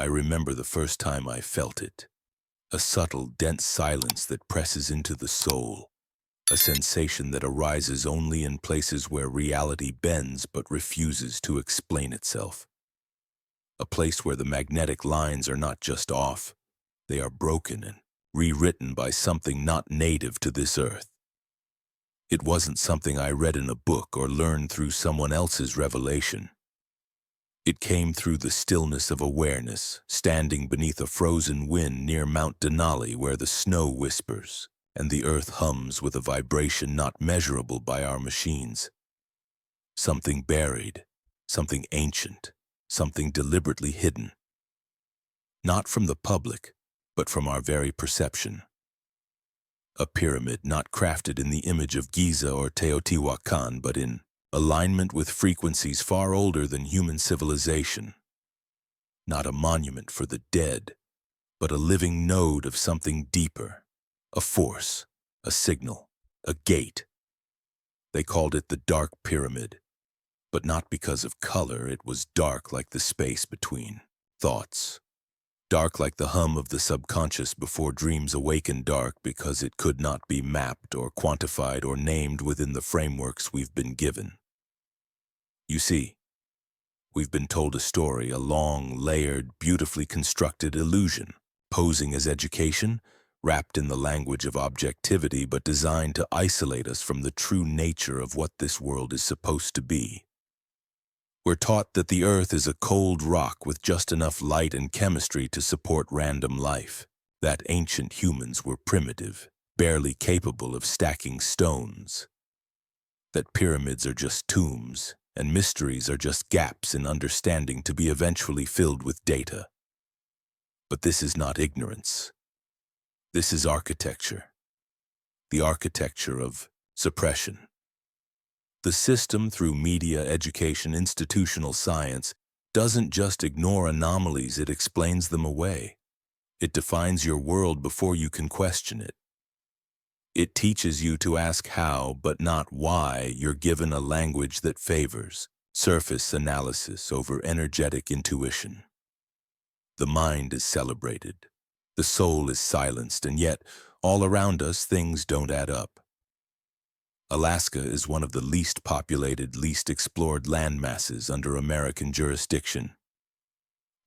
I remember the first time I felt it. A subtle, dense silence that presses into the soul. A sensation that arises only in places where reality bends but refuses to explain itself. A place where the magnetic lines are not just off, they are broken and rewritten by something not native to this earth. It wasn't something I read in a book or learned through someone else's revelation. It came through the stillness of awareness, standing beneath a frozen wind near Mount Denali where the snow whispers and the earth hums with a vibration not measurable by our machines. Something buried, something ancient, something deliberately hidden. Not from the public, but from our very perception. A pyramid not crafted in the image of Giza or Teotihuacan, but in alignment with frequencies far older than human civilization. Not a monument for the dead, but a living node of something deeper, a force, a signal, a gate. They called it the Dark Pyramid, but not because of color. It was dark like the space between thoughts. Dark like the hum of the subconscious before dreams awaken, dark because it could not be mapped or quantified or named within the frameworks we've been given. You see, we've been told a story, a long, layered, beautifully constructed illusion, posing as education, wrapped in the language of objectivity but designed to isolate us from the true nature of what this world is supposed to be. We're taught that the Earth is a cold rock with just enough light and chemistry to support random life, that ancient humans were primitive, barely capable of stacking stones, that pyramids are just tombs, and mysteries are just gaps in understanding to be eventually filled with data. But this is not ignorance. This is architecture. The architecture of suppression. The system, through media, education, institutional science, doesn't just ignore anomalies, it explains them away. It defines your world before you can question it. It teaches you to ask how, but not why. You're given a language that favors surface analysis over energetic intuition. The mind is celebrated. The soul is silenced, and yet, all around us, things don't add up. Alaska is one of the least populated, least explored land masses under American jurisdiction.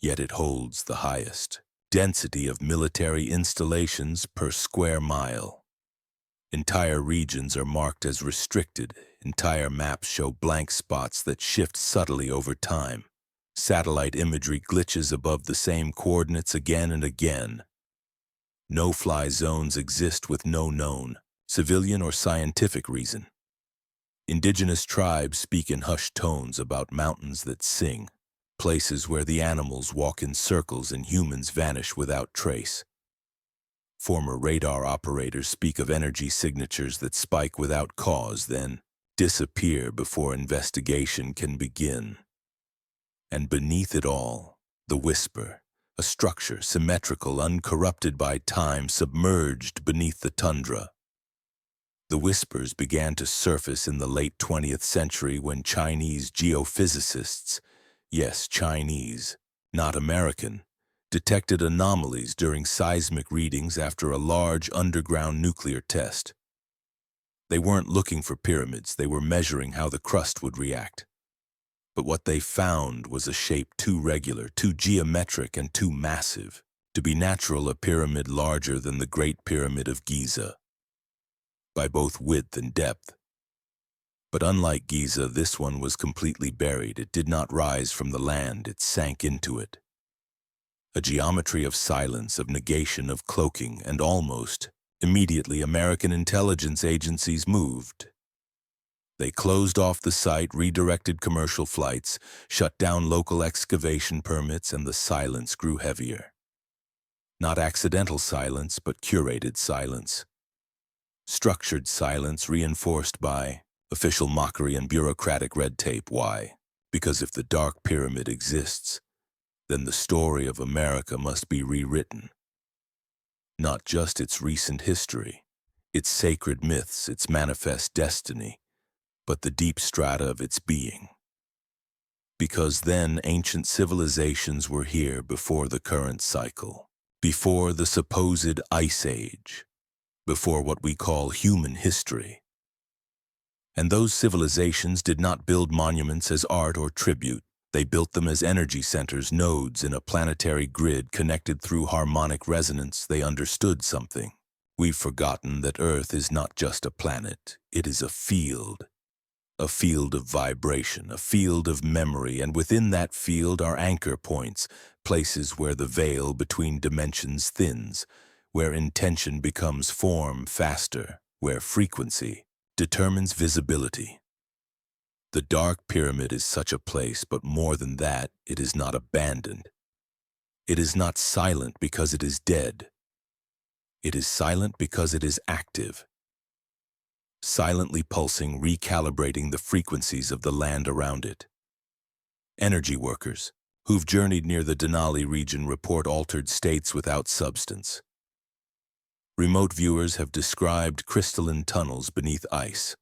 Yet it holds the highest density of military installations per square mile. Entire regions are marked as restricted. Entire maps show blank spots that shift subtly over time. Satellite imagery glitches above the same coordinates again and again. No-fly zones exist with no known civilian or scientific reason. Indigenous tribes speak in hushed tones about mountains that sing, places where the animals walk in circles and humans vanish without trace. Former radar operators speak of energy signatures that spike without cause, then disappear before investigation can begin. And beneath it all, the whisper, a structure symmetrical, uncorrupted by time, submerged beneath the tundra. The whispers began to surface in the late 20th century when Chinese geophysicists, yes, Chinese, not American, detected anomalies during seismic readings after a large underground nuclear test. They weren't looking for pyramids, they were measuring how the crust would react. But what they found was a shape too regular, too geometric, and too massive to be natural, a pyramid larger than the Great Pyramid of Giza, by both width and depth. But unlike Giza, this one was completely buried. It did not rise from the land, it sank into it. A geometry of silence, of negation, of cloaking, and almost immediately American intelligence agencies moved. They closed off the site, redirected commercial flights, shut down local excavation permits, and the silence grew heavier. Not accidental silence, but curated silence. Structured silence reinforced by official mockery and bureaucratic red tape. Why? Because if the Dark Pyramid exists, then the story of America must be rewritten. Not just its recent history, its sacred myths, its manifest destiny, but the deep strata of its being. Because then ancient civilizations were here before the current cycle, before the supposed ice age, before what we call human history. And those civilizations did not build monuments as art or tribute. They built them as energy centers, nodes in a planetary grid connected through harmonic resonance. They understood something. We've forgotten that Earth is not just a planet, it is a field of vibration, a field of memory, and within that field are anchor points, places where the veil between dimensions thins, where intention becomes form faster, where frequency determines visibility. The Dark Pyramid is such a place, but more than that, it is not abandoned. It is not silent because it is dead. It is silent because it is active, silently pulsing, recalibrating the frequencies of the land around it. Energy workers who've journeyed near the Denali region report altered states without substance. Remote viewers have described crystalline tunnels beneath ice,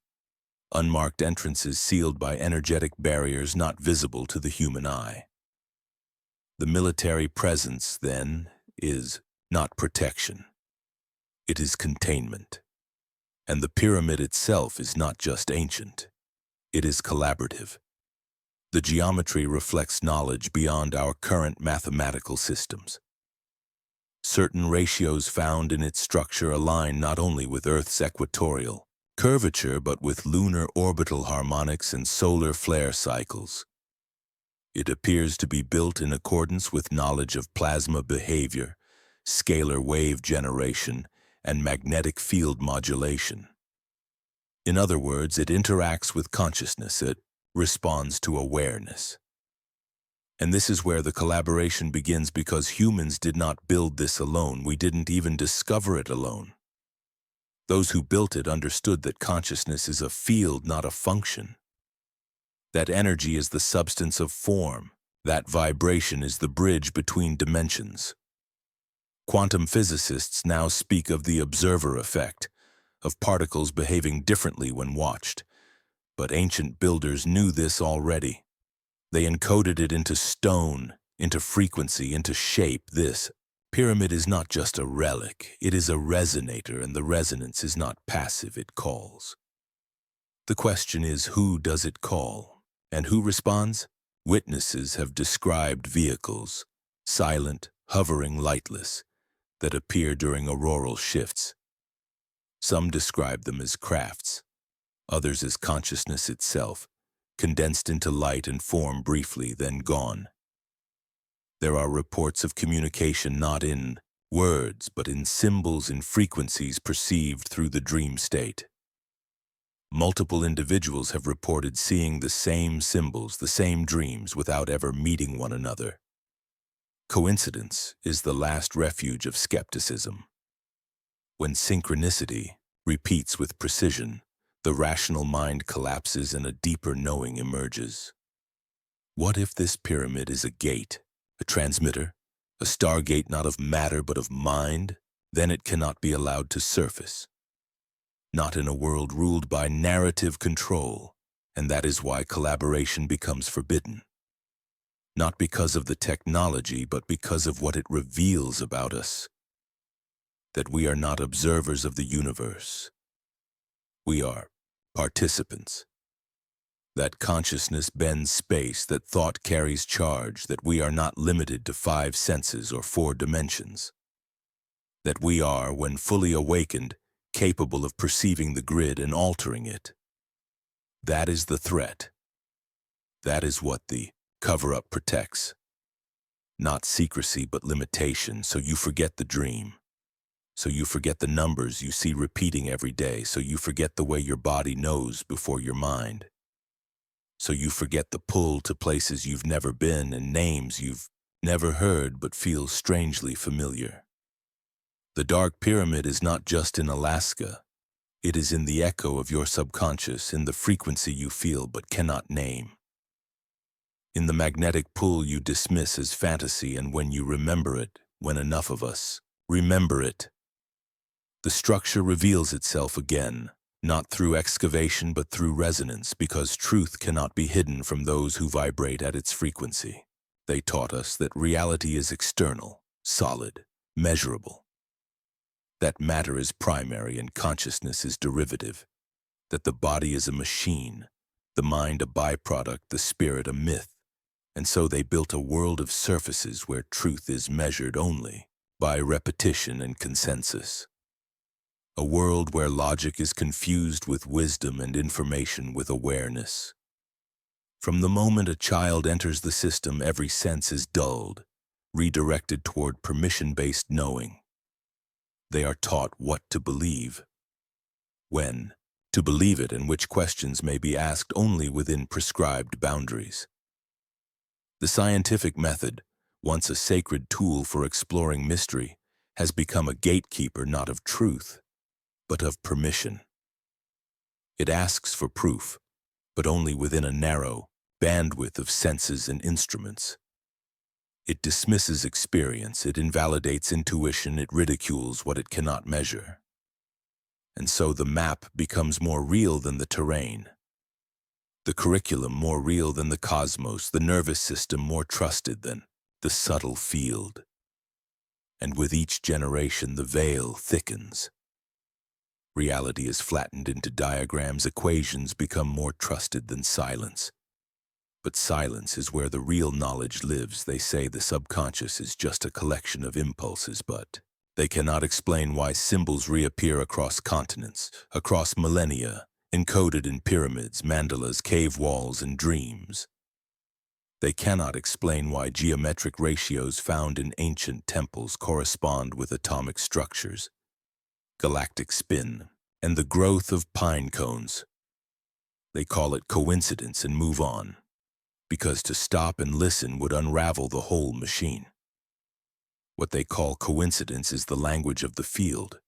unmarked entrances sealed by energetic barriers not visible to the human eye. The military presence, then, is not protection. It is containment. And the pyramid itself is not just ancient. It is collaborative. The geometry reflects knowledge beyond our current mathematical systems. Certain ratios found in its structure align not only with Earth's equatorial curvature, but with lunar orbital harmonics and solar flare cycles. It appears to be built in accordance with knowledge of plasma behavior, scalar wave generation, and magnetic field modulation. In other words, it interacts with consciousness, it responds to awareness. And this is where the collaboration begins, because humans did not build this alone. We didn't even discover it alone. Those who built it understood that consciousness is a field, not a function. That energy is the substance of form. That vibration is the bridge between dimensions. Quantum physicists now speak of the observer effect, of particles behaving differently when watched. But ancient builders knew this already. They encoded it into stone, into frequency, into shape. This pyramid is not just a relic, it is a resonator, and the resonance is not passive, it calls. The question is, who does it call? And who responds? Witnesses have described vehicles, silent, hovering, lightless, that appear during auroral shifts. Some describe them as crafts, others as consciousness itself, condensed into light and form briefly, then gone. There are reports of communication not in words, but in symbols and frequencies perceived through the dream state. Multiple individuals have reported seeing the same symbols, the same dreams, without ever meeting one another. Coincidence is the last refuge of skepticism. When synchronicity repeats with precision, the rational mind collapses and a deeper knowing emerges. What if this pyramid is a gate, a transmitter, a stargate not of matter but of mind? Then it cannot be allowed to surface. Not in a world ruled by narrative control, and that is why collaboration becomes forbidden. Not because of the technology, but because of what it reveals about us. That we are not observers of the universe. We are participants. That consciousness bends space, that thought carries charge, that we are not limited to 5 senses or 4 dimensions. That we are, when fully awakened, capable of perceiving the grid and altering it. That is the threat. That is what the cover-up protects. Not secrecy, but limitation, so you forget the dream. So you forget the numbers you see repeating every day, so you forget the way your body knows before your mind. So you forget the pull to places you've never been and names you've never heard but feel strangely familiar. The Dark Pyramid is not just in Alaska. It is in the echo of your subconscious, in the frequency you feel but cannot name. In the magnetic pull you dismiss as fantasy, and when you remember it, when enough of us remember it, the structure reveals itself again, not through excavation but through resonance, because truth cannot be hidden from those who vibrate at its frequency. They taught us that reality is external, solid, measurable, that matter is primary and consciousness is derivative, that the body is a machine, the mind a byproduct, the spirit a myth. And so they built a world of surfaces where truth is measured only by repetition and consensus. A world where logic is confused with wisdom and information with awareness. From the moment a child enters the system, every sense is dulled, redirected toward permission-based knowing. They are taught what to believe, when to believe it, and which questions may be asked only within prescribed boundaries. The scientific method, once a sacred tool for exploring mystery, has become a gatekeeper not of truth, but of permission. It asks for proof, but only within a narrow bandwidth of senses and instruments. It dismisses experience, it invalidates intuition, it ridicules what it cannot measure. And so the map becomes more real than the terrain, the curriculum more real than the cosmos, the nervous system more trusted than the subtle field. And with each generation, the veil thickens. Reality is flattened into diagrams, equations become more trusted than silence. But silence is where the real knowledge lives. They say the subconscious is just a collection of impulses, but they cannot explain why symbols reappear across continents, across millennia, encoded in pyramids, mandalas, cave walls, and dreams. They cannot explain why geometric ratios found in ancient temples correspond with atomic structures, galactic spin, and the growth of pine cones. They call it coincidence and move on, because to stop and listen would unravel the whole machine. What they call coincidence is the language of the field.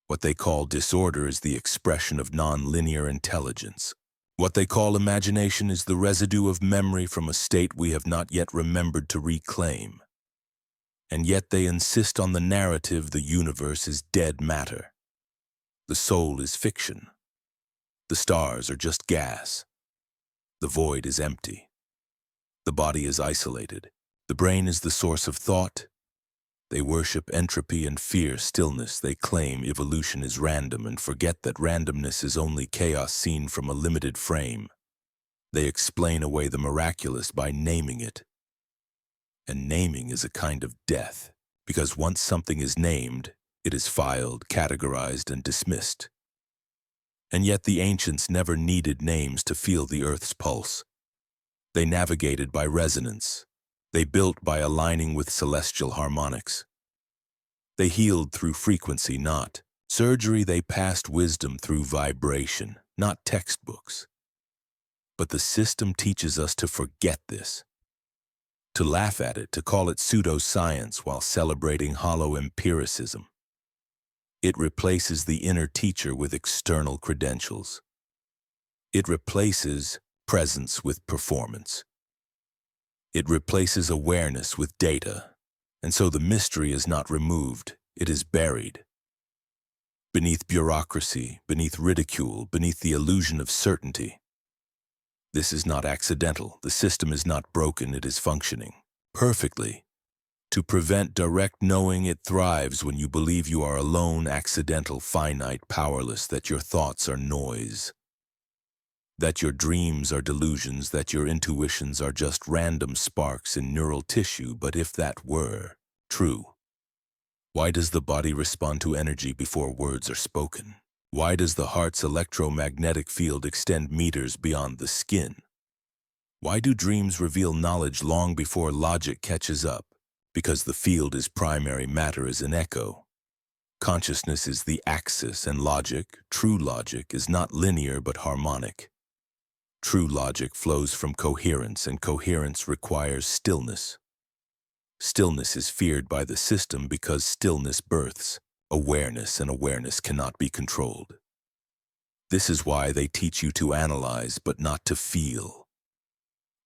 What they call disorder is the expression of non-linear intelligence. What they call imagination is the residue of memory from a state we have not yet remembered to reclaim. And yet they insist on the narrative the universe is dead matter. The soul is fiction. The stars are just gas. The void is empty. The body is isolated. The brain is the source of thought. They worship entropy and fear stillness. They claim evolution is random and forget that randomness is only chaos seen from a limited frame. They explain away the miraculous by naming it. And naming is a kind of death, because once something is named, it is filed, categorized, and dismissed. And yet the ancients never needed names to feel the earth's pulse. They navigated by resonance. They built by aligning with celestial harmonics. They healed through frequency, not surgery. They passed wisdom through vibration, not textbooks. But the system teaches us to forget this, to laugh at it, to call it pseudoscience while celebrating hollow empiricism. It replaces the inner teacher with external credentials. It replaces presence with performance. It replaces awareness with data, and so the mystery is not removed, it is buried. Beneath bureaucracy, beneath ridicule, beneath the illusion of certainty. This is not accidental. The system is not broken, it is functioning perfectly. To prevent direct knowing, it thrives when you believe you are alone, accidental, finite, powerless, that your thoughts are noise, that your dreams are delusions, that your intuitions are just random sparks in neural tissue. But if that were true, why does the body respond to energy before words are spoken? Why does the heart's electromagnetic field extend meters beyond the skin? Why do dreams reveal knowledge long before logic catches up? Because the field is primary, matter is an echo. Consciousness is the axis, and logic, true logic, is not linear but harmonic. True logic flows from coherence, and coherence requires stillness. Stillness is feared by the system because stillness births awareness, and awareness cannot be controlled. This is why they teach you to analyze but not to feel,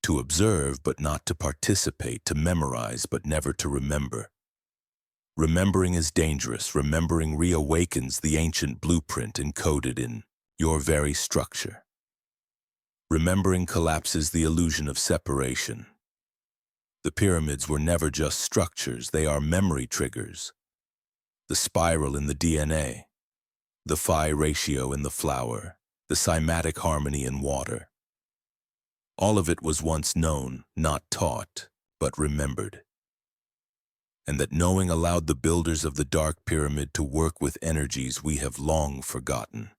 to observe but not to participate, to memorize but never to remember. Remembering is dangerous. Remembering reawakens the ancient blueprint encoded in your very structure. Remembering collapses the illusion of separation. The pyramids were never just structures, they are memory triggers. The spiral in the DNA, the phi ratio in the flower, the cymatic harmony in water. All of it was once known, not taught, but remembered. And that knowing allowed the builders of the Dark Pyramid to work with energies we have long forgotten.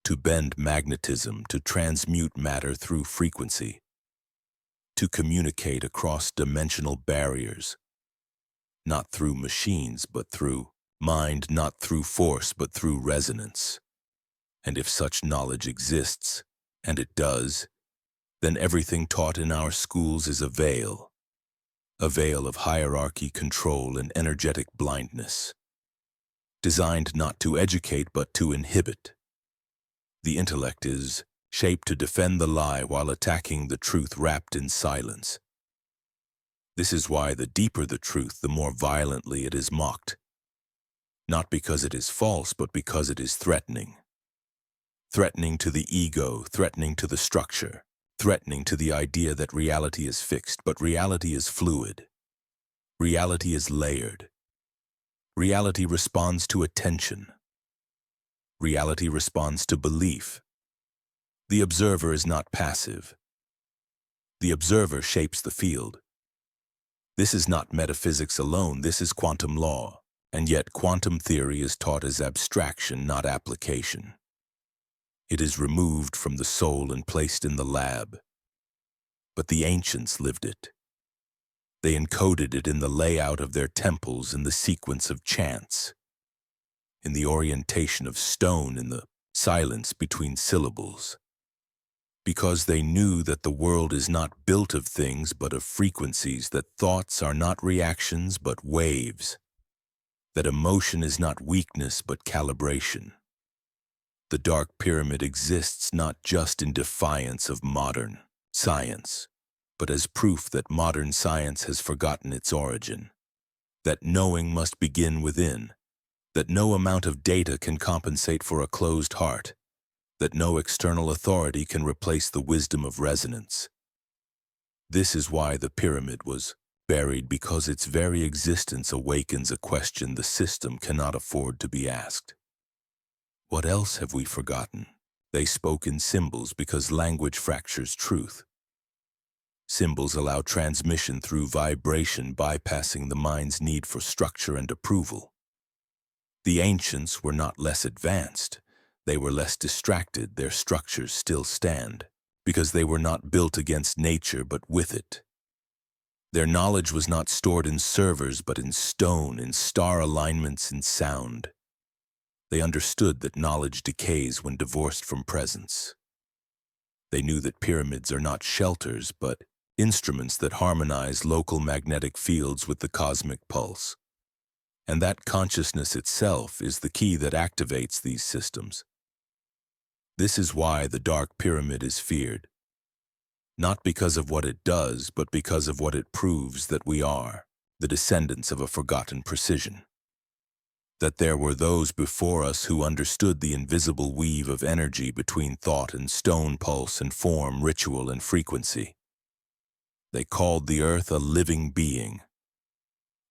To bend magnetism, to transmute matter through frequency, to communicate across dimensional barriers, not through machines, but through mind, not through force, but through resonance. And if such knowledge exists, and it does, then everything taught in our schools is a veil of hierarchy, control, and energetic blindness, designed not to educate but to inhibit. The intellect is shaped to defend the lie while attacking the truth wrapped in silence. This is why the deeper the truth, the more violently it is mocked. Not because it is false, but because it is threatening. Threatening to the ego, threatening to the structure, threatening to the idea that reality is fixed, but reality is fluid. Reality is layered. Reality responds to attention. Reality responds to belief. The observer is not passive. The observer shapes the field. This is not metaphysics alone, this is quantum law, and yet quantum theory is taught as abstraction, not application. It is removed from the soul and placed in the lab. But the ancients lived it. They encoded it in the layout of their temples, in the sequence of chants, in the orientation of stone, in the silence between syllables. Because they knew that the world is not built of things but of frequencies, that thoughts are not reactions but waves, that emotion is not weakness but calibration. The Dark Pyramid exists not just in defiance of modern science, but as proof that modern science has forgotten its origin, that knowing must begin within, that no amount of data can compensate for a closed heart, that no external authority can replace the wisdom of resonance. This is why the pyramid was buried, because its very existence awakens a question the system cannot afford to be asked. What else have we forgotten? They spoke in symbols because language fractures truth. Symbols allow transmission through vibration, bypassing the mind's need for structure and approval. The ancients were not less advanced. They were less distracted. Their structures still stand, because they were not built against nature but with it. Their knowledge was not stored in servers but in stone, in star alignments, in sound. They understood that knowledge decays when divorced from presence. They knew that pyramids are not shelters, but instruments that harmonize local magnetic fields with the cosmic pulse. And that consciousness itself is the key that activates these systems. This is why the Dark Pyramid is feared. Not because of what it does, but because of what it proves that we are, the descendants of a forgotten precision. That there were those before us who understood the invisible weave of energy between thought and stone, pulse and form, ritual and frequency. They called the earth a living being.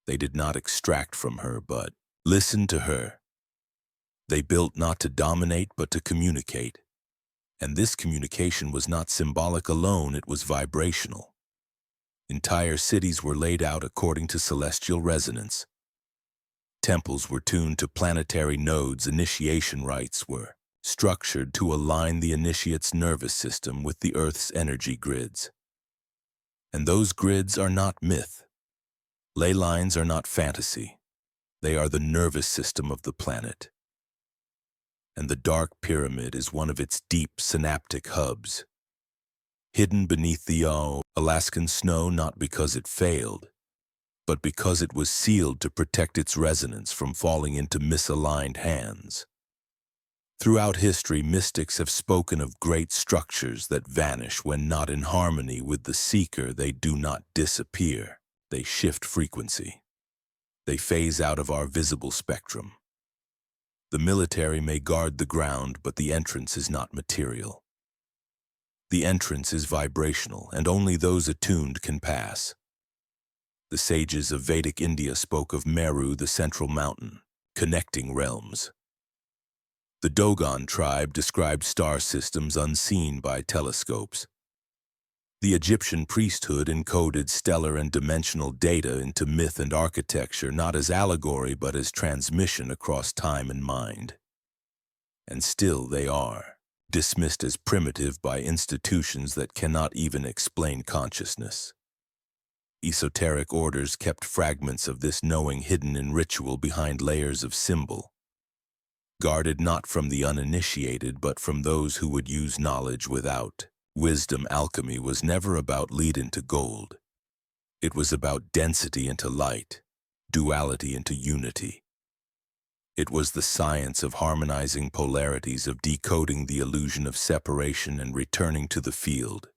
They did not extract from her, but listened to her. They built not to dominate, but to communicate. And this communication was not symbolic alone, it was vibrational. Entire cities were laid out according to celestial resonance. Temples were tuned to planetary nodes, initiation rites were structured to align the initiate's nervous system with the Earth's energy grids. And those grids are not myth. Ley lines are not fantasy. They are the nervous system of the planet. And the Dark Pyramid is one of its deep synaptic hubs. Hidden beneath the Alaskan snow, not because it failed, but because it was sealed to protect its resonance from falling into misaligned hands. Throughout history, mystics have spoken of great structures that vanish when not in harmony with the seeker. They do not disappear. They shift frequency. They phase out of our visible spectrum. The military may guard the ground, but the entrance is not material. The entrance is vibrational, and only those attuned can pass. The sages of Vedic India spoke of Meru, the central mountain, connecting realms. The Dogon tribe described star systems unseen by telescopes. The Egyptian priesthood encoded stellar and dimensional data into myth and architecture, not as allegory but as transmission across time and mind. And still they are, dismissed as primitive by institutions that cannot even explain consciousness. Esoteric orders kept fragments of this knowing hidden in ritual behind layers of symbol, guarded not from the uninitiated but from those who would use knowledge without. Wisdom alchemy was never about lead into gold. It was about density into light, duality into unity. It was the science of harmonizing polarities, of decoding the illusion of separation and returning to the field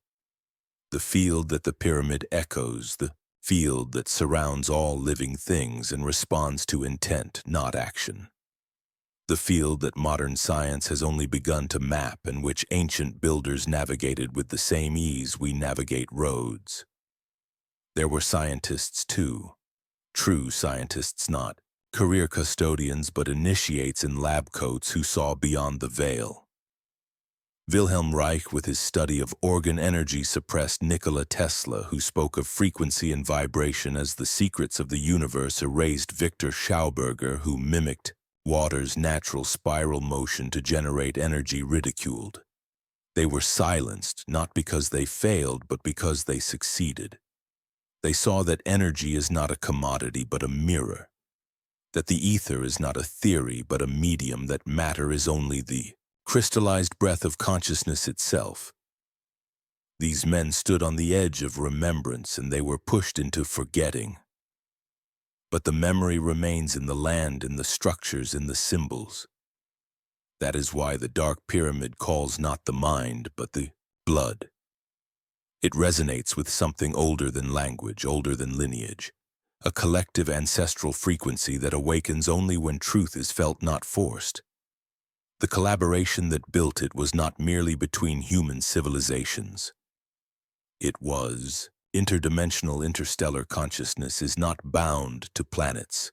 that the pyramid echoes, the field that surrounds all living things and responds to intent, not action. The field that modern science has only begun to map and which ancient builders navigated with the same ease we navigate roads. There were scientists too, true scientists, not career custodians but initiates in lab coats who saw beyond the veil. Wilhelm Reich, with his study of organ energy, suppressed Nikola Tesla, who spoke of frequency and vibration as the secrets of the universe, erased Victor Schauberger, who mimicked water's natural spiral motion to generate energy, ridiculed. They were silenced, not because they failed, but because they succeeded. They saw that energy is not a commodity, but a mirror, that the ether is not a theory, but a medium, that matter is only the crystallized breath of consciousness itself. These men stood on the edge of remembrance, and they were pushed into forgetting. But the memory remains in the land, in the structures, in the symbols. That is why the Dark Pyramid calls not the mind, but the blood. It resonates with something older than language, older than lineage, a collective ancestral frequency that awakens only when truth is felt, not forced. The collaboration that built it was not merely between human civilizations. It was interdimensional. Interstellar consciousness is not bound to planets.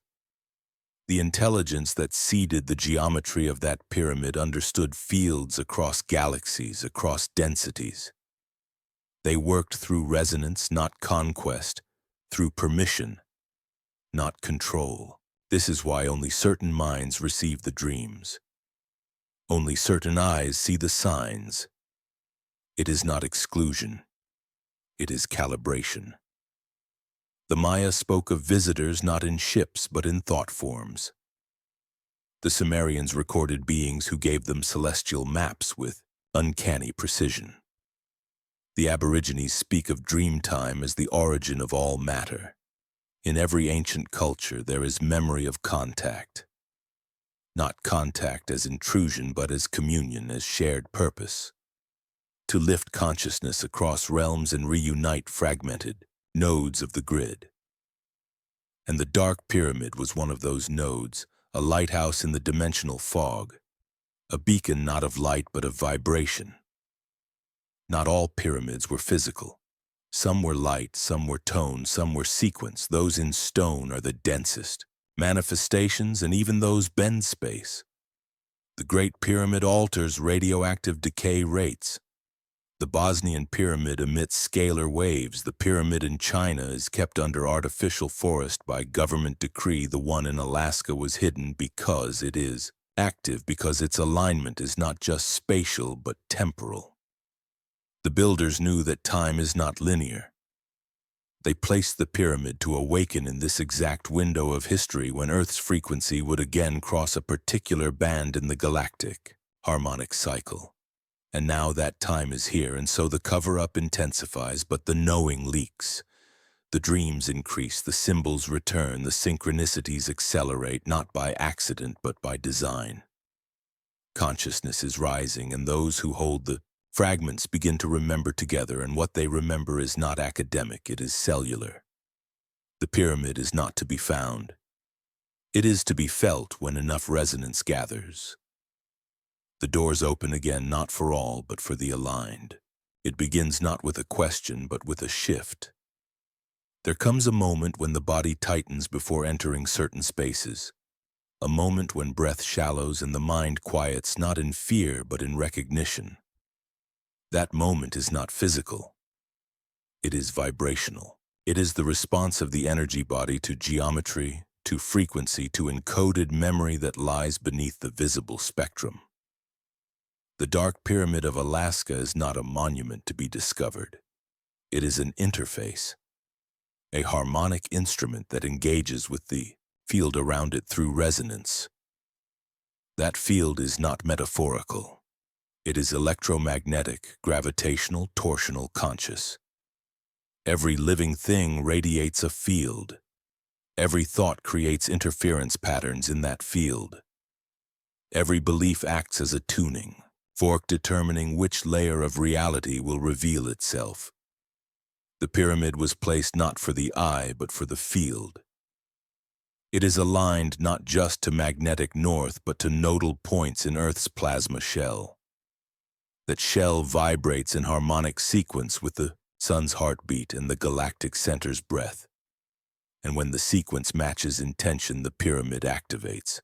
The intelligence that seeded the geometry of that pyramid understood fields across galaxies, across densities. They worked through resonance, not conquest, through permission, not control. This is why only certain minds receive the dreams. Only certain eyes see the signs. It is not exclusion. It is calibration. The Maya spoke of visitors not in ships but in thought forms. The Sumerians recorded beings who gave them celestial maps with uncanny precision. The Aborigines speak of dream time as the origin of all matter. In every ancient culture there is memory of contact. Not contact as intrusion, but as communion, as shared purpose. To lift consciousness across realms and reunite fragmented nodes of the grid. And the Dark Pyramid was one of those nodes, a lighthouse in the dimensional fog, a beacon not of light but of vibration. Not all pyramids were physical. Some were light, some were tone, some were sequence. Those in stone are the densest. Manifestations, and even those bend space. The Great Pyramid alters radioactive decay rates. The Bosnian pyramid emits scalar waves. The pyramid in China is kept under artificial forest by government decree. The one in Alaska was hidden because it is active, because its alignment is not just spatial but temporal. The builders knew that time is not linear. They placed the pyramid to awaken in this exact window of history when Earth's frequency would again cross a particular band in the galactic harmonic cycle. And now that time is here, and so the cover-up intensifies, but the knowing leaks. The dreams increase, the symbols return, the synchronicities accelerate, not by accident but by design. Consciousness is rising, and those who hold the fragments begin to remember together, and what they remember is not academic, it is cellular. The pyramid is not to be found. It is to be felt when enough resonance gathers. The doors open again not for all, but for the aligned. It begins not with a question, but with a shift. There comes a moment when the body tightens before entering certain spaces. A moment when breath shallows and the mind quiets not in fear, but in recognition. That moment is not physical. It is vibrational. It is the response of the energy body to geometry, to frequency, to encoded memory that lies beneath the visible spectrum. The Dark Pyramid of Alaska is not a monument to be discovered. It is an interface, a harmonic instrument that engages with the field around it through resonance. That field is not metaphorical. It is electromagnetic, gravitational, torsional, conscious. Every living thing radiates a field. Every thought creates interference patterns in that field. Every belief acts as a tuning fork determining which layer of reality will reveal itself. The pyramid was placed not for the eye, but for the field. It is aligned not just to magnetic north, but to nodal points in Earth's plasma shell. That shell vibrates in harmonic sequence with the sun's heartbeat and the galactic center's breath. And when the sequence matches intention, the pyramid activates.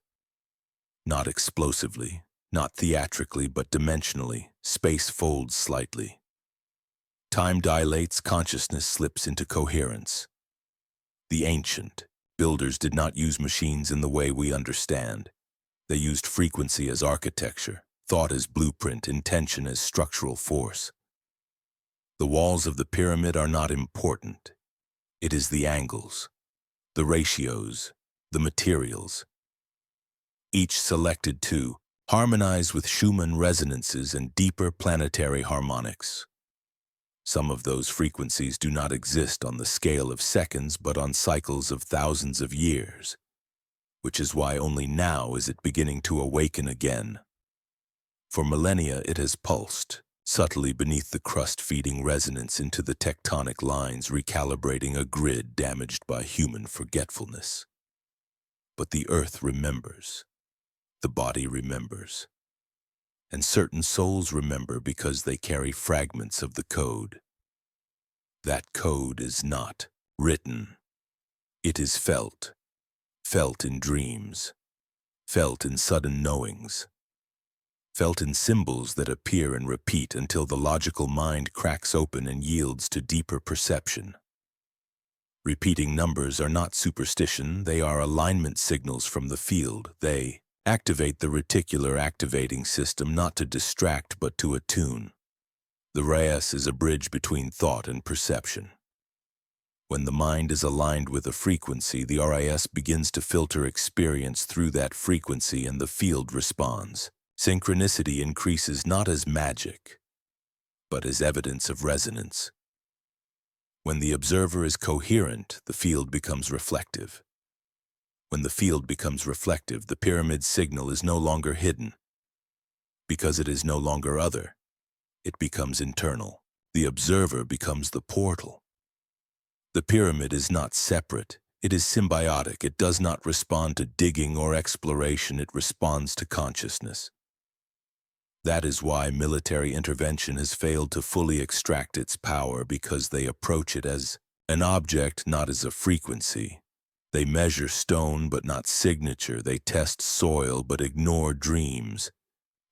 Not explosively, not theatrically, but dimensionally. Space folds slightly. Time dilates, consciousness slips into coherence. The ancient builders did not use machines in the way we understand. They used frequency as architecture, thought as blueprint, intention as structural force. The walls of the pyramid are not important. It is the angles, the ratios, the materials. Each selected to harmonize with Schumann resonances and deeper planetary harmonics. Some of those frequencies do not exist on the scale of seconds, but on cycles of thousands of years, which is why only now is it beginning to awaken again. For millennia it has pulsed, subtly beneath the crust, feeding resonance into the tectonic lines, recalibrating a grid damaged by human forgetfulness. But the earth remembers. The body remembers. And certain souls remember because they carry fragments of the code. That code is not written. It is felt. Felt in dreams. Felt in sudden knowings. Felt in symbols that appear and repeat until the logical mind cracks open and yields to deeper perception. Repeating numbers are not superstition, they are alignment signals from the field. They activate the reticular activating system not to distract but to attune. The RAS is a bridge between thought and perception. When the mind is aligned with a frequency, the RAS begins to filter experience through that frequency and the field responds. Synchronicity increases not as magic, but as evidence of resonance. When the observer is coherent, the field becomes reflective. When the field becomes reflective, the pyramid signal is no longer hidden. Because it is no longer other, it becomes internal. The observer becomes the portal. The pyramid is not separate. It is symbiotic. It does not respond to digging or exploration. It responds to consciousness. That is why military intervention has failed to fully extract its power, because they approach it as an object, not as a frequency. They measure stone but not signature. They test soil but ignore dreams.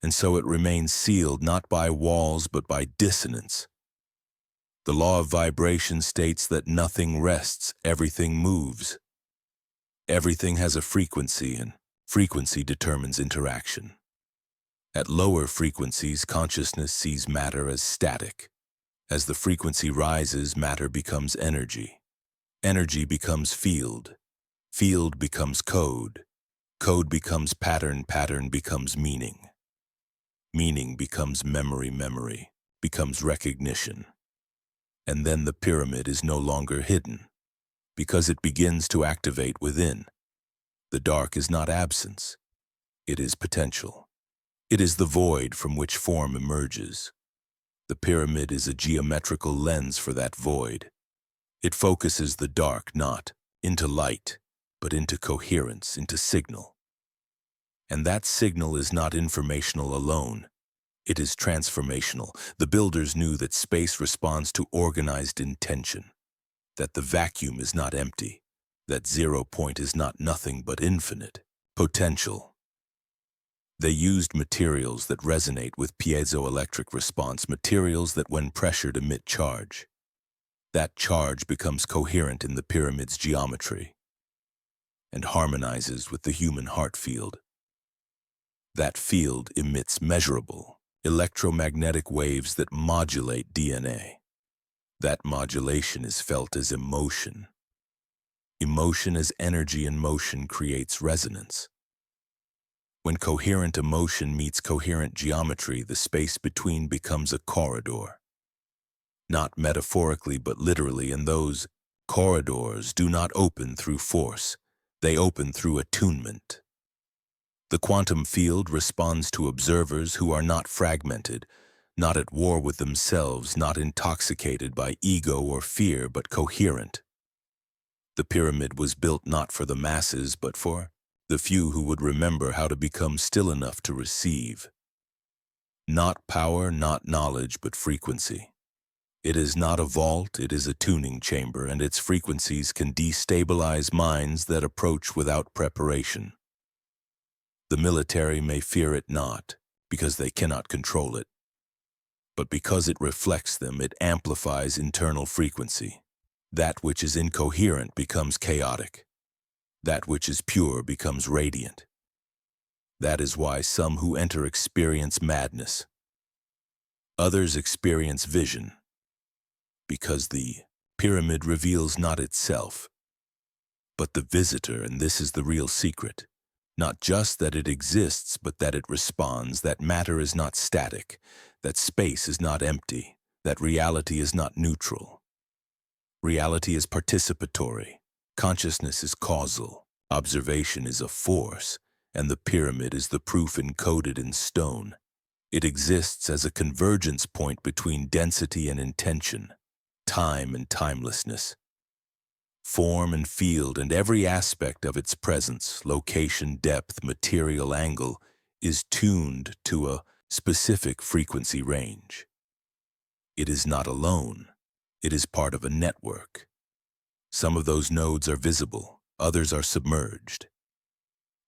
And so it remains sealed not by walls but by dissonance. The law of vibration states that nothing rests, everything moves. Everything has a frequency, and frequency determines interaction. At lower frequencies, consciousness sees matter as static. As the frequency rises, matter becomes energy. Energy becomes field. Field becomes code. Code becomes pattern. Pattern becomes meaning. Meaning becomes memory. Memory becomes recognition. And then the pyramid is no longer hidden, because it begins to activate within. The dark is not absence. It is potential. It is the void from which form emerges. The pyramid is a geometrical lens for that void. It focuses the dark not into light, but into coherence, into signal. And that signal is not informational alone. It is transformational. The builders knew that space responds to organized intention, that the vacuum is not empty, that 0 point is not nothing but infinite potential. They used materials that resonate with piezoelectric response, materials that when pressured emit charge. That charge becomes coherent in the pyramid's geometry and harmonizes with the human heart field. That field emits measurable, electromagnetic waves that modulate DNA. That modulation is felt as emotion. Emotion as energy in motion creates resonance. When coherent emotion meets coherent geometry, the space between becomes a corridor. Not metaphorically, but literally, and those corridors do not open through force. They open through attunement. The quantum field responds to observers who are not fragmented, not at war with themselves, not intoxicated by ego or fear, but coherent. The pyramid was built not for the masses, but for the few who would remember how to become still enough to receive. Not power, not knowledge, but frequency. It is not a vault, it is a tuning chamber, and its frequencies can destabilize minds that approach without preparation. The military may fear it not, because they cannot control it, but because it reflects them, it amplifies internal frequency. That which is incoherent becomes chaotic. That which is pure becomes radiant. That is why some who enter experience madness. Others experience vision, because the pyramid reveals not itself, but the visitor, and this is the real secret. Not just that it exists, but that it responds, that matter is not static, that space is not empty, that reality is not neutral. Reality is participatory, consciousness is causal, observation is a force, and the pyramid is the proof encoded in stone. It exists as a convergence point between density and intention, time and timelessness. Form and field and every aspect of its presence, location, depth, material angle, is tuned to a specific frequency range. It is not alone. It is part of a network. Some of those nodes are visible, others are submerged.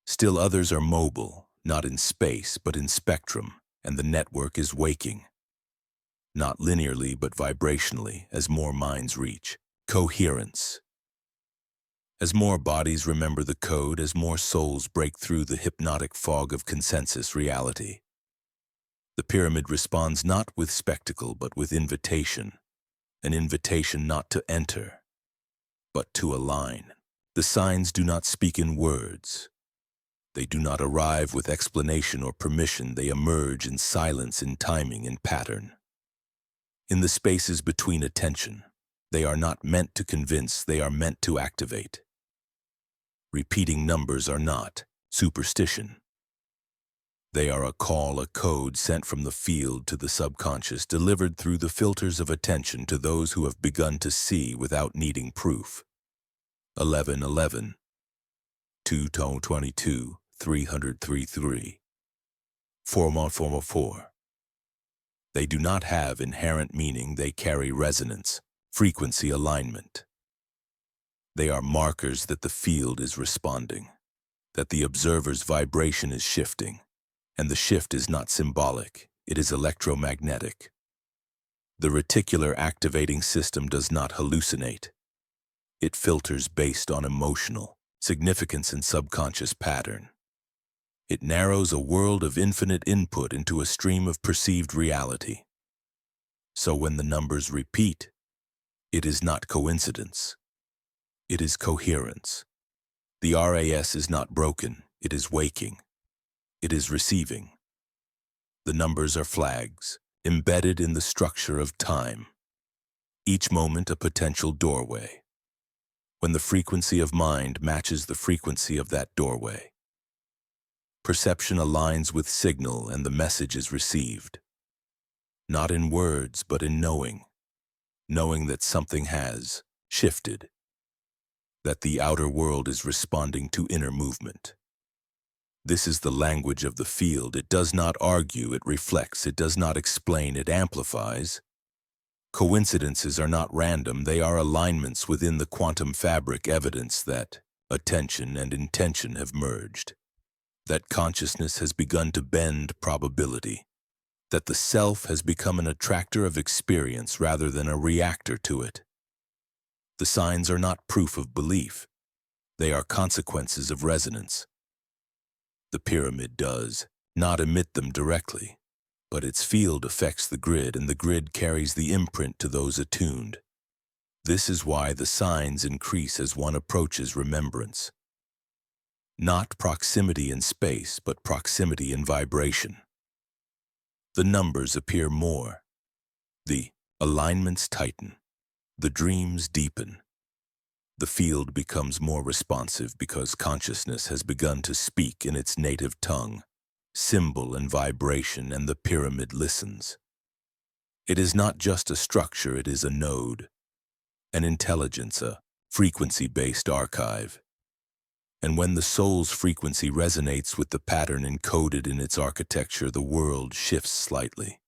Still others are mobile, not in space, but in spectrum, and the network is waking. Not linearly, but vibrationally, as more minds reach. Coherence. As more bodies remember the code, as more souls break through the hypnotic fog of consensus reality. The pyramid responds not with spectacle, but with invitation. An invitation not to enter, but to align. The signs do not speak in words. They do not arrive with explanation or permission. They emerge in silence, in timing, in pattern. In the spaces between attention, they are not meant to convince, they are meant to activate. Repeating numbers are not superstition. They are a call, a code sent from the field to the subconscious, delivered through the filters of attention to those who have begun to see without needing proof. 1111, 222, 333, 4. They do not have inherent meaning, they carry resonance, frequency alignment. They are markers that the field is responding, that the observer's vibration is shifting, and the shift is not symbolic, it is electromagnetic. The reticular activating system does not hallucinate. It filters based on emotional significance and subconscious pattern. It narrows a world of infinite input into a stream of perceived reality. So when the numbers repeat, it is not coincidence. It is coherence. The RAS is not broken, it is waking. It is receiving. The numbers are flags, embedded in the structure of time. Each moment a potential doorway. When the frequency of mind matches the frequency of that doorway, perception aligns with signal and the message is received. Not in words, but in knowing. Knowing that something has shifted. that the outer world is responding to inner movement. This is the language of the field. It does not argue, it reflects, it does not explain, it amplifies. Coincidences are not random, they are alignments within the quantum fabric, evidence that attention and intention have merged, that consciousness has begun to bend probability, that the self has become an attractor of experience rather than a reactor to it. The signs are not proof of belief, they are consequences of resonance. The pyramid does not emit them directly, but its field affects the grid, and the grid carries the imprint to those attuned. This is why the signs increase as one approaches remembrance. Not proximity in space, but proximity in vibration. The numbers appear more. The alignments tighten. The dreams deepen. The field becomes more responsive because consciousness has begun to speak in its native tongue, symbol and vibration, and the pyramid listens. It is not just a structure, it is a node, an intelligence, a frequency-based archive. And when the soul's frequency resonates with the pattern encoded in its architecture, the world shifts slightly.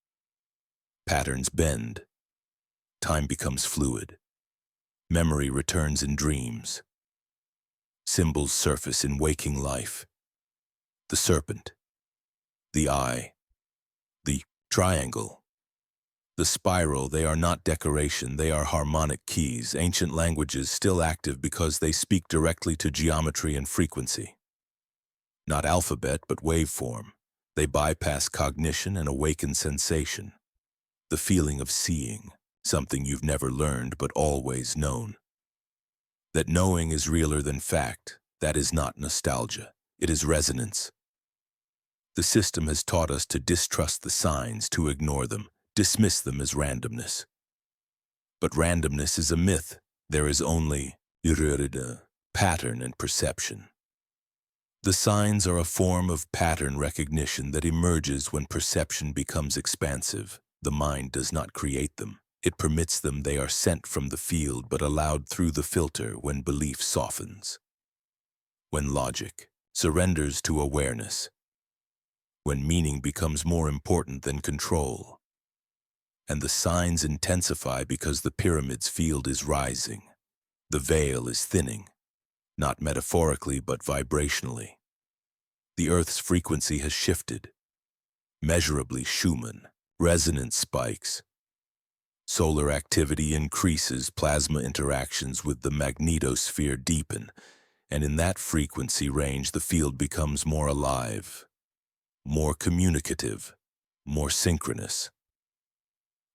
Patterns bend. Time becomes fluid. Memory returns in dreams. Symbols surface in waking life. The serpent, the eye, the triangle, the spiral, they are not decoration, they are harmonic keys, ancient languages still active because they speak directly to geometry and frequency. Not alphabet, but waveform. They bypass cognition and awaken sensation. The feeling of seeing, something you've never learned but always known. That knowing is realer than fact, that is not nostalgia, it is resonance. The system has taught us to distrust the signs, to ignore them, dismiss them as randomness. But randomness is a myth. There is only pattern and perception. The signs are a form of pattern recognition that emerges when perception becomes expansive. The mind does not create them. It permits them. They are sent from the field but allowed through the filter when belief softens. When logic surrenders to awareness. When meaning becomes more important than control. And the signs intensify because the pyramid's field is rising. The veil is thinning, not metaphorically but vibrationally. The Earth's frequency has shifted. Measurably Schumann, resonance spikes. Solar activity increases, plasma interactions with the magnetosphere deepen, and in that frequency range the field becomes more alive, more communicative, more synchronous.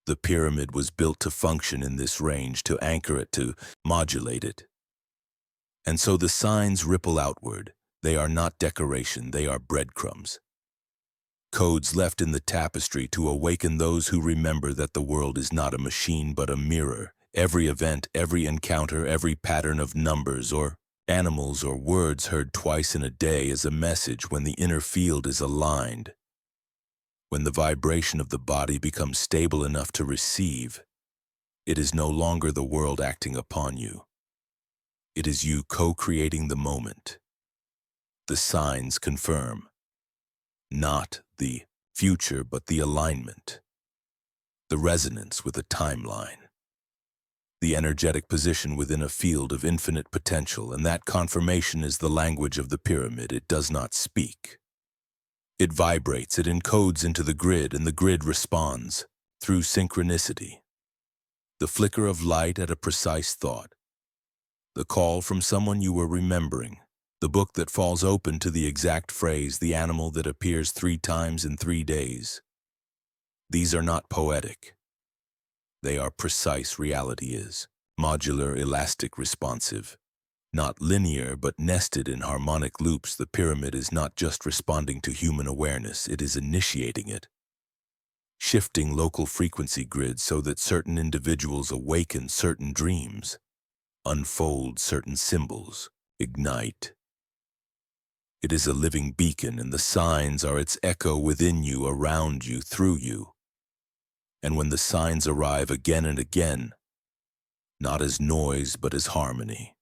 The pyramid was built to function in this range, to anchor it, to modulate it. And so the signs ripple outward. They are not decoration, they are breadcrumbs. Codes left in the tapestry to awaken those who remember that the world is not a machine but a mirror. Every event, every encounter, every pattern of numbers or animals or words heard twice in a day is a message when the inner field is aligned. When the vibration of the body becomes stable enough to receive, it is no longer the world acting upon you. It is you co-creating the moment. The signs confirm. Not the future, but the alignment. The resonance with a timeline. The energetic position within a field of infinite potential, and that confirmation is the language of the pyramid. It does not speak. It vibrates, it encodes into the grid, and the grid responds through synchronicity. The flicker of light at a precise thought. The call from someone you were remembering. The book that falls open to the exact phrase, the animal that appears 3 times in 3 days. These are not poetic. They are precise. Reality is modular, elastic, responsive. Not linear, but nested in harmonic loops. The pyramid is not just responding to human awareness, it is initiating it. Shifting local frequency grids so that certain individuals awaken certain dreams, unfold certain symbols, ignite. It is a living beacon, and the signs are its echo within you, around you, through you. And when the signs arrive again and again, not as noise but as harmony,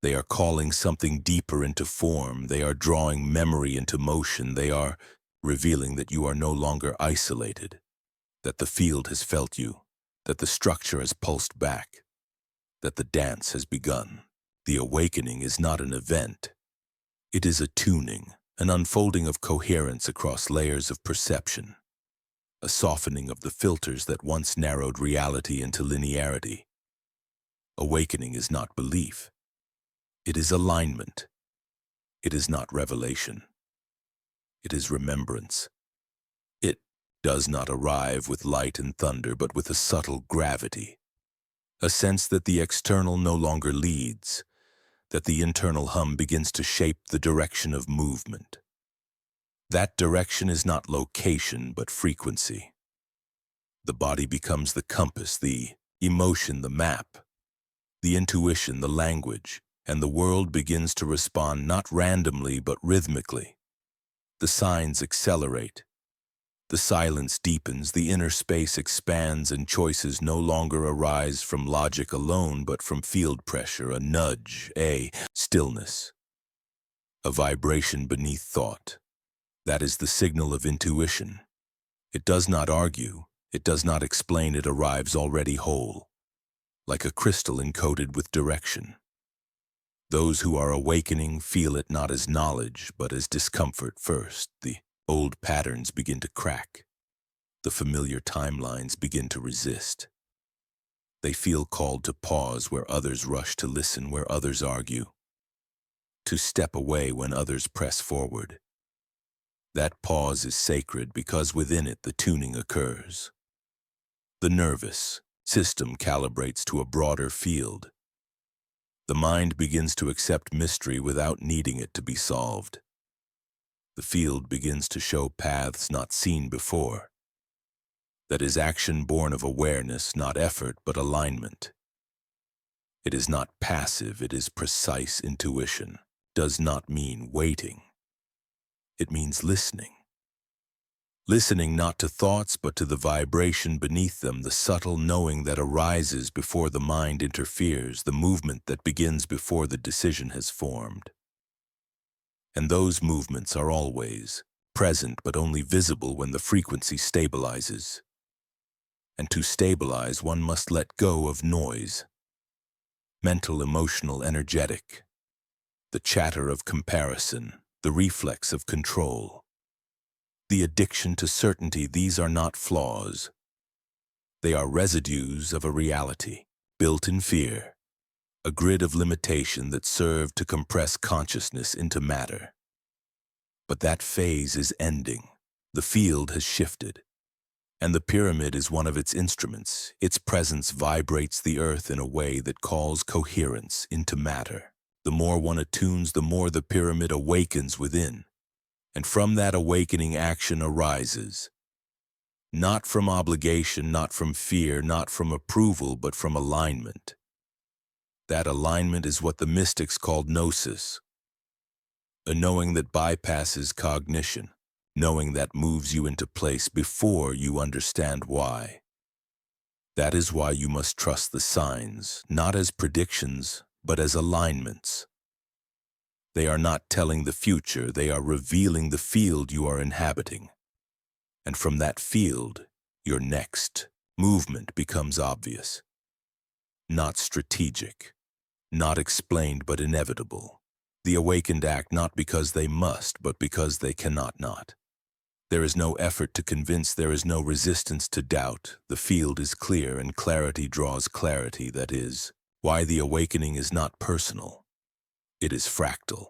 They are calling something deeper into form. They are drawing memory into motion. They are revealing that you are no longer isolated, that the field has felt you, that the structure has pulsed back, that the dance has begun. The awakening is not an event. It is a tuning, an unfolding of coherence across layers of perception, a softening of the filters that once narrowed reality into linearity. Awakening is not belief. It is alignment. It is not revelation. It is remembrance. It does not arrive with light and thunder, but with a subtle gravity, a sense that the external no longer leads, that the internal hum begins to shape the direction of movement. That direction is not location, but frequency. The body becomes the compass, the emotion, the map, the intuition, the language, and the world begins to respond not randomly, but rhythmically. The signs accelerate. The silence deepens, the inner space expands, and choices no longer arise from logic alone, but from field pressure, a nudge, a stillness, a vibration beneath thought. That is the signal of intuition. It does not argue, it does not explain, it arrives already whole, like a crystal encoded with direction. Those who are awakening feel it not as knowledge, but as discomfort first. The old patterns begin to crack. The familiar timelines begin to resist. They feel called to pause where others rush, to listen where others argue, to step away when others press forward. That pause is sacred because within it the tuning occurs. The nervous system calibrates to a broader field. The mind begins to accept mystery without needing it to be solved. The field begins to show paths not seen before. That is action born of awareness, not effort, but alignment. It is not passive, it is precise intuition. Does not mean waiting. It means listening. Listening not to thoughts, but to the vibration beneath them, the subtle knowing that arises before the mind interferes, the movement that begins before the decision has formed. And those movements are always present, but only visible when the frequency stabilizes. And to stabilize, one must let go of noise. Mental, emotional, energetic. The chatter of comparison, the reflex of control. The addiction to certainty, these are not flaws. They are residues of a reality, built in fear, a grid of limitation that served to compress consciousness into matter. But that phase is ending. The field has shifted, and the pyramid is one of its instruments. Its presence vibrates the earth in a way that calls coherence into matter. The more one attunes, the more the pyramid awakens within. And from that awakening, action arises. Not from obligation, not from fear, not from approval, but from alignment. That alignment is what the mystics called gnosis, a knowing that bypasses cognition, knowing that moves you into place before you understand why. That is why you must trust the signs, not as predictions, but as alignments. They are not telling the future, they are revealing the field you are inhabiting. And from that field, your next movement becomes obvious. Not strategic, not explained, but inevitable. The awakened act not because they must, but because they cannot not. There is no effort to convince, there is no resistance to doubt. The field is clear, and clarity draws clarity. That is why the awakening is not personal. It is fractal.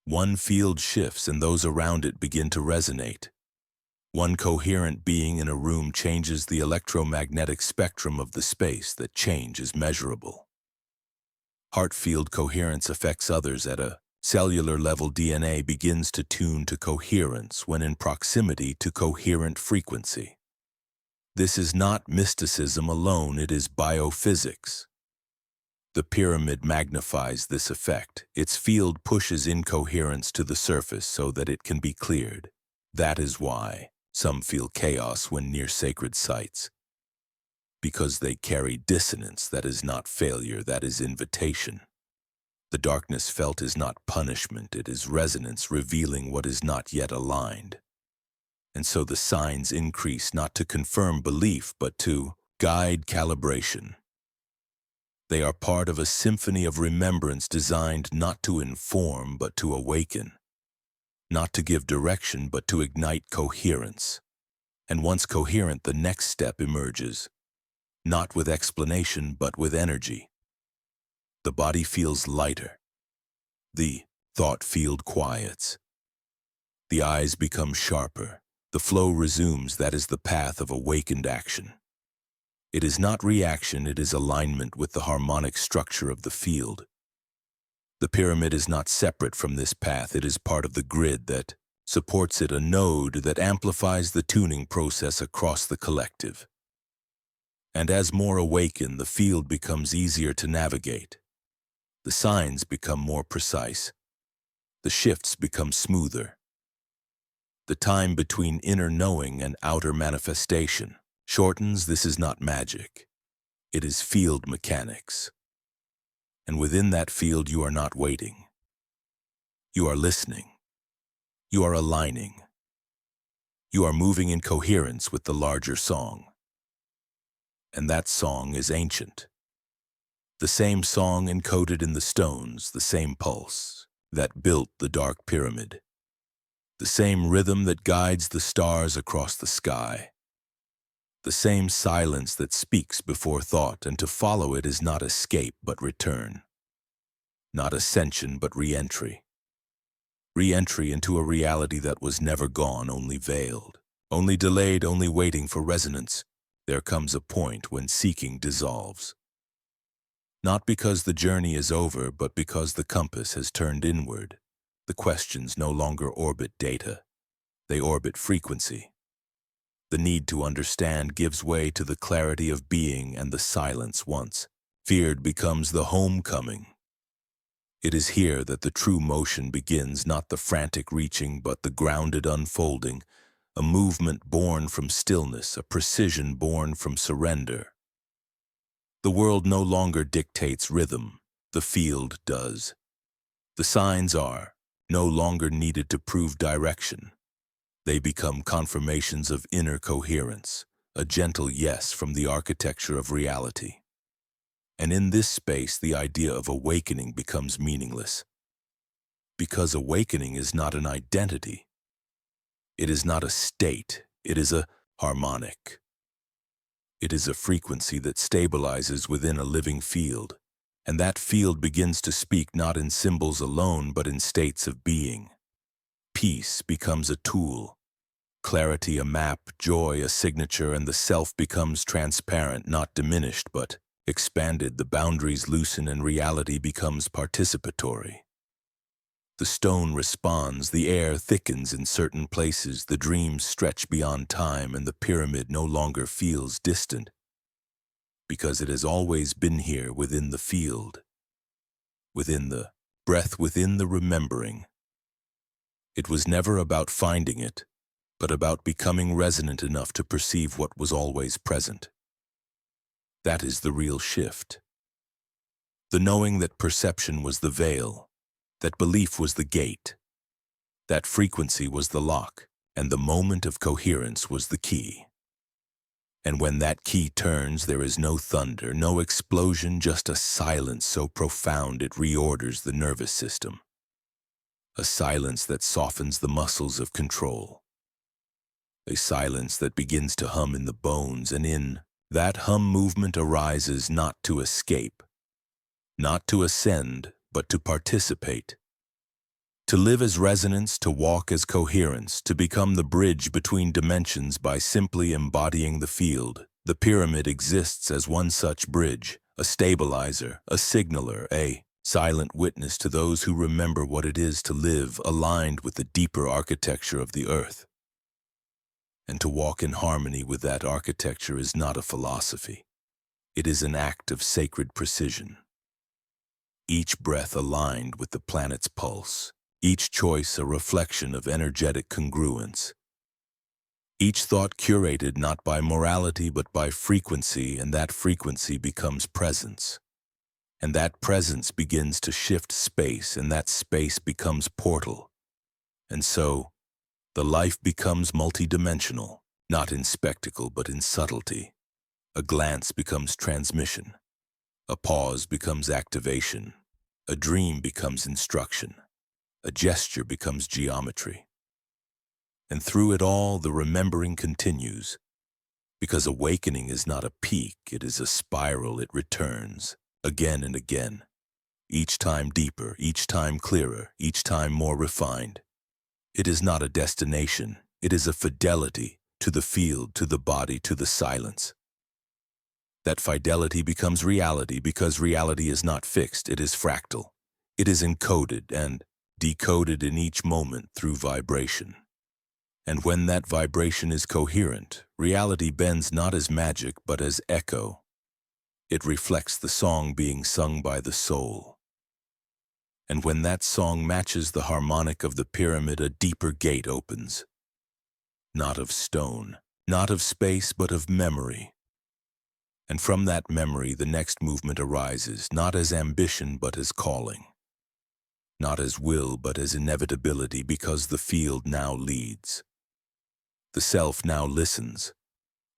One field shifts and those around it begin to resonate. One coherent being in a room changes the electromagnetic spectrum of the space. That change is measurable. Heart field coherence affects others at a cellular level. DNA begins to tune to coherence when in proximity to coherent frequency. This is not mysticism alone, it is biophysics. The pyramid magnifies this effect. Its field pushes incoherence to the surface so that it can be cleared. That is why some feel chaos when near sacred sites. Because they carry dissonance. That is not failure, that is invitation. The darkness felt is not punishment, it is resonance revealing what is not yet aligned. And so the signs increase not to confirm belief, but to guide calibration. They are part of a symphony of remembrance designed not to inform, but to awaken. Not to give direction, but to ignite coherence. And once coherent, the next step emerges. Not with explanation, but with energy. The body feels lighter. The thought field quiets. The eyes become sharper. The flow resumes. That is the path of awakened action. It is not reaction, it is alignment with the harmonic structure of the field. The pyramid is not separate from this path, it is part of the grid that supports it, a node that amplifies the tuning process across the collective. And as more awaken, the field becomes easier to navigate. The signs become more precise. The shifts become smoother. The time between inner knowing and outer manifestation shortens. This is not magic. It is field mechanics. And within that field you are not waiting. You are listening. You are aligning. You are moving in coherence with the larger song. And that song is ancient. The same song encoded in the stones, the same pulse that built the dark pyramid. The same rhythm that guides the stars across the sky. The same silence that speaks before thought, and to follow it is not escape but return. Not ascension but re-entry. Re-entry into a reality that was never gone, only veiled, only delayed, only waiting for resonance. There comes a point when seeking dissolves. Not because the journey is over, but because the compass has turned inward. The questions no longer orbit data. They orbit frequency. The need to understand gives way to the clarity of being, and the silence once feared becomes the homecoming. It is here that the true motion begins, not the frantic reaching, but the grounded unfolding, a movement born from stillness, a precision born from surrender. The world no longer dictates rhythm, the field does. The signs are no longer needed to prove direction. They become confirmations of inner coherence, a gentle yes from the architecture of reality. And in this space, the idea of awakening becomes meaningless. Because awakening is not an identity. It is not a state. It is a harmonic. It is a frequency that stabilizes within a living field, and that field begins to speak not in symbols alone, but in states of being. Peace becomes a tool, clarity a map, joy a signature, and the self becomes transparent, not diminished, but expanded. The boundaries loosen and reality becomes participatory. The stone responds, the air thickens in certain places, the dreams stretch beyond time, and the pyramid no longer feels distant, because it has always been here within the field, within the breath, within the remembering. It was never about finding it, but about becoming resonant enough to perceive what was always present. That is the real shift. The knowing that perception was the veil, that belief was the gate, that frequency was the lock, and the moment of coherence was the key. And when that key turns, there is no thunder, no explosion, just a silence so profound it reorders the nervous system. A silence that softens the muscles of control. A silence that begins to hum in the bones, and in that hum movement arises not to escape, not to ascend, but to participate. To live as resonance, to walk as coherence, to become the bridge between dimensions by simply embodying the field. The pyramid exists as one such bridge, a stabilizer, a signaler, a silent witness to those who remember what it is to live aligned with the deeper architecture of the earth. And to walk in harmony with that architecture is not a philosophy. It is an act of sacred precision. Each breath aligned with the planet's pulse, each choice a reflection of energetic congruence. Each thought curated not by morality but by frequency, and that frequency becomes presence. And that presence begins to shift space, and that space becomes portal. And so, the life becomes multidimensional, not in spectacle but in subtlety. A glance becomes transmission. A pause becomes activation. A dream becomes instruction. A gesture becomes geometry. And through it all, the remembering continues. Because awakening is not a peak, it is a spiral. It returns, again and again. Each time deeper, each time clearer, each time more refined. It is not a destination, it is a fidelity to the field, to the body, to the silence. That fidelity becomes reality because reality is not fixed, it is fractal. It is encoded and decoded in each moment through vibration. And when that vibration is coherent, reality bends not as magic but as echo. It reflects the song being sung by the soul. And when that song matches the harmonic of the pyramid, a deeper gate opens. Not of stone, not of space, but of memory. And from that memory, the next movement arises, not as ambition, but as calling. Not as will, but as inevitability, because the field now leads. The self now listens.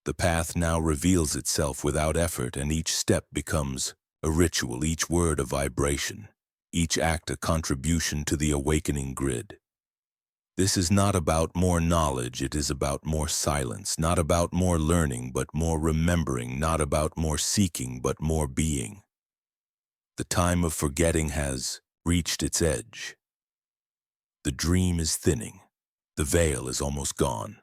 The path now reveals itself without effort, and each step becomes a ritual, each word a vibration. Each act a contribution to the awakening grid. This is not about more knowledge, it is about more silence, not about more learning, but more remembering, not about more seeking, but more being. The time of forgetting has reached its edge. The dream is thinning, the veil is almost gone.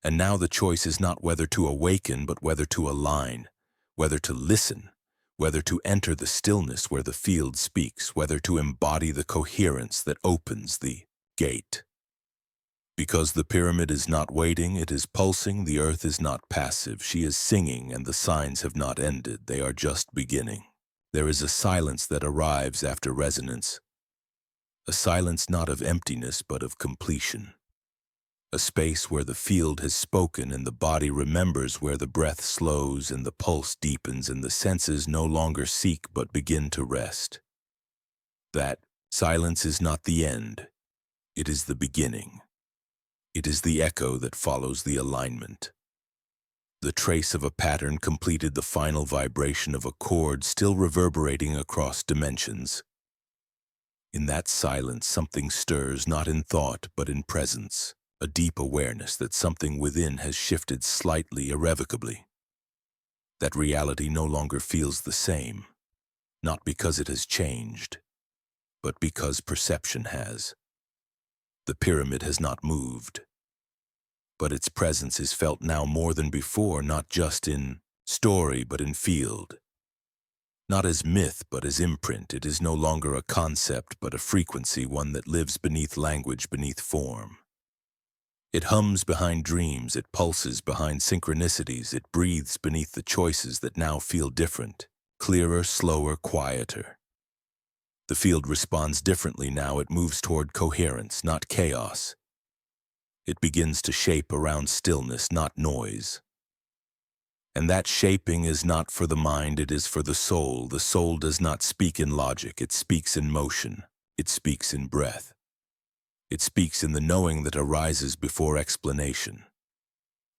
And now the choice is not whether to awaken, but whether to align, whether to listen, whether to enter the stillness where the field speaks, whether to embody the coherence that opens the gate. Because the pyramid is not waiting, it is pulsing, the earth is not passive, she is singing, and the signs have not ended, they are just beginning. There is a silence that arrives after resonance, a silence not of emptiness but of completion. A space where the field has spoken and the body remembers, where the breath slows and the pulse deepens and the senses no longer seek but begin to rest. That silence is not the end, it is the beginning. It is the echo that follows the alignment. The trace of a pattern completed the final vibration of a chord still reverberating across dimensions. In that silence, something stirs, not in thought but in presence. A deep awareness that something within has shifted slightly, irrevocably. That reality no longer feels the same, not because it has changed, but because perception has. The pyramid has not moved, but its presence is felt now more than before, not just in story but in field. Not as myth but as imprint, it is no longer a concept but a frequency, one that lives beneath language, beneath form. It hums behind dreams, it pulses behind synchronicities, it breathes beneath the choices that now feel different, clearer, slower, quieter. The field responds differently now, it moves toward coherence, not chaos. It begins to shape around stillness, not noise. And that shaping is not for the mind, it is for the soul. The soul does not speak in logic, it speaks in motion, it speaks in breath. It speaks in the knowing that arises before explanation.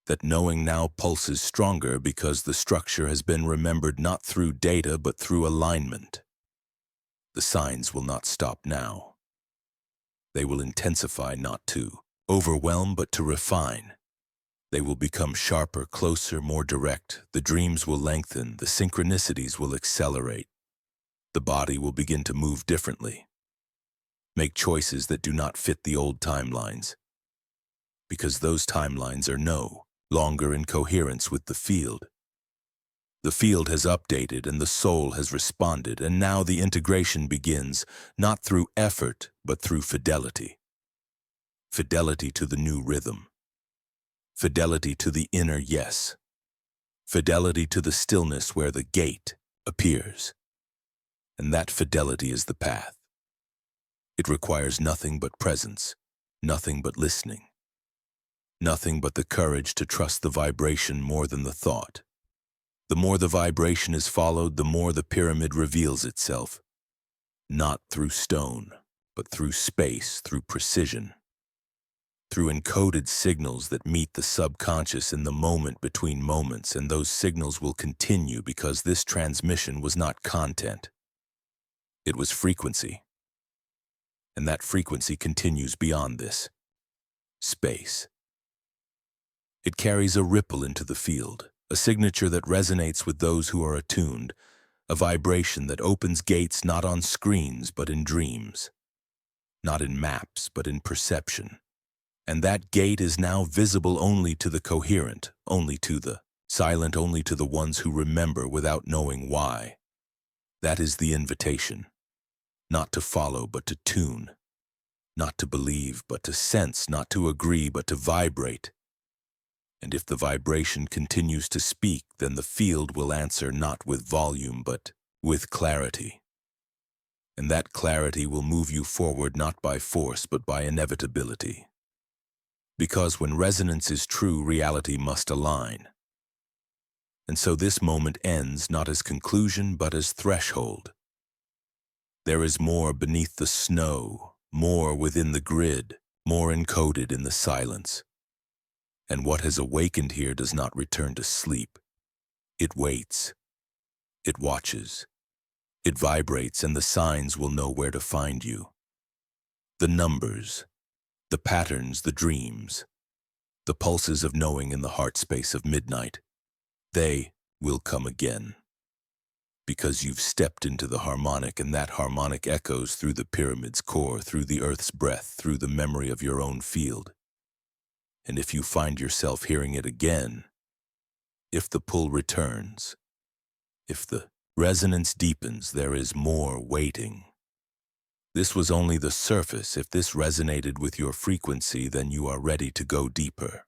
That knowing now pulses stronger because the structure has been remembered not through data but through alignment. The signs will not stop now. They will intensify, not to overwhelm but to refine. They will become sharper, closer, more direct. The dreams will lengthen, the synchronicities will accelerate. The body will begin to move differently. Make choices that do not fit the old timelines, because those timelines are no longer in coherence with the field. The field has updated and the soul has responded, and now the integration begins, not through effort, but through fidelity. Fidelity to the new rhythm. Fidelity to the inner yes. Fidelity to the stillness where the gate appears. And that fidelity is the path. It requires nothing but presence, nothing but listening, nothing but the courage to trust the vibration more than the thought. The more the vibration is followed, the more the pyramid reveals itself. Not through stone, but through space, through precision. Through encoded signals that meet the subconscious in the moment between moments, and those signals will continue because this transmission was not content. It was frequency. And that frequency continues beyond this. Space. It carries a ripple into the field, a signature that resonates with those who are attuned, a vibration that opens gates not on screens but in dreams, not in maps but in perception. And that gate is now visible only to the coherent, only to the silent, only to the ones who remember without knowing why. That is the invitation. Not to follow, but to tune. Not to believe, but to sense. Not to agree, but to vibrate. And if the vibration continues to speak, then the field will answer not with volume, but with clarity. And that clarity will move you forward not by force, but by inevitability. Because when resonance is true, reality must align. And so this moment ends not as conclusion, but as threshold. There is more beneath the snow, more within the grid, more encoded in the silence. And what has awakened here does not return to sleep. It waits. It watches. It vibrates, and the signs will know where to find you. The numbers, the patterns, the dreams, the pulses of knowing in the heart space of midnight, they will come again. Because you've stepped into the harmonic, and that harmonic echoes through the pyramid's core, through the earth's breath, through the memory of your own field. And if you find yourself hearing it again, if the pull returns, if the resonance deepens, there is more waiting. This was only the surface. If this resonated with your frequency, then you are ready to go deeper.